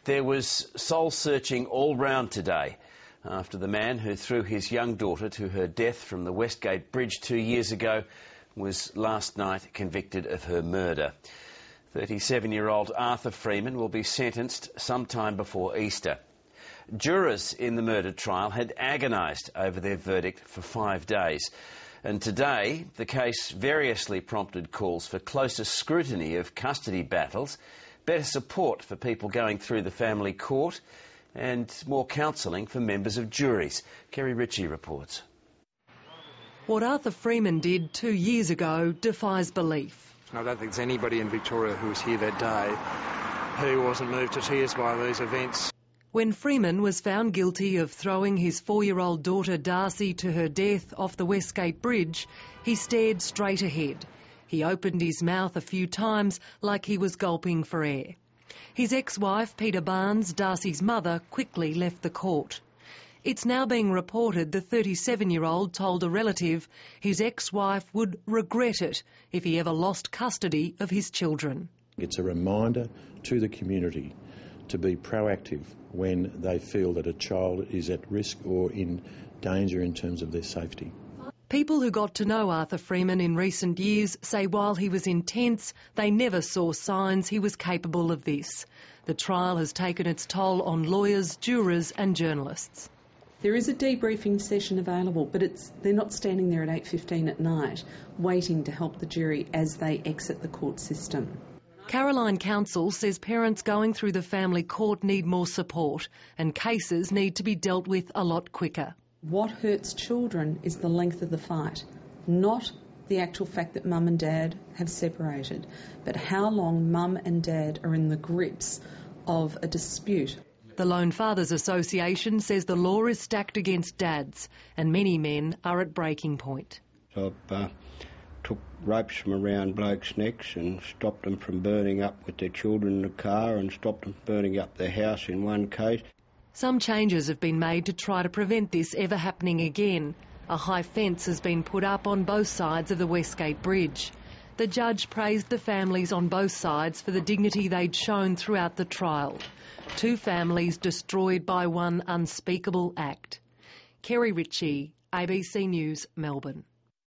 There was soul-searching all round today after the man who threw his young daughter to her death from the Westgate Bridge 2 years ago was last night convicted of her murder. 37-year-old Arthur Freeman will be sentenced sometime before Easter. Jurors in the murder trial had agonised over their verdict for 5 days. And today, the case variously prompted calls for closer scrutiny of custody battles, better support for people going through the family court, and more counselling for members of juries. Kerry Ritchie reports. What Arthur Freeman did 2 years ago defies belief. I don't think there's anybody in Victoria who was here that day who wasn't moved to tears by these events. When Freeman was found guilty of throwing his 4-year-old daughter Darcey to her death off the Westgate Bridge, he stared straight ahead. He opened his mouth a few times like he was gulping for air. His ex-wife, Peter Barnes, Darcey's mother, quickly left the court. It's now being reported the 37-year-old told a relative his ex-wife would regret it if he ever lost custody of his children. It's a reminder to the community to be proactive when they feel that a child is at risk or in danger in terms of their safety. People who got to know Arthur Freeman in recent years say while he was intense, they never saw signs he was capable of this. The trial has taken its toll on lawyers, jurors and journalists. There is a debriefing session available, but they're not standing there at 8:15 at night waiting to help the jury as they exit the court system. Caroline Council says parents going through the family court need more support and cases need to be dealt with a lot quicker. What hurts children is the length of the fight, not the actual fact that mum and dad have separated, but how long mum and dad are in the grips of a dispute. The Lone Fathers Association says the law is stacked against dads and many men are at breaking point. So I've took ropes from around blokes' necks and stopped them from burning up with their children in the car and stopped them from burning up their house in one case. Some changes have been made to try to prevent this ever happening again. A high fence has been put up on both sides of the Westgate Bridge. The judge praised the families on both sides for the dignity they'd shown throughout the trial. 2 families destroyed by one unspeakable act. Kerry Ritchie, ABC News, Melbourne.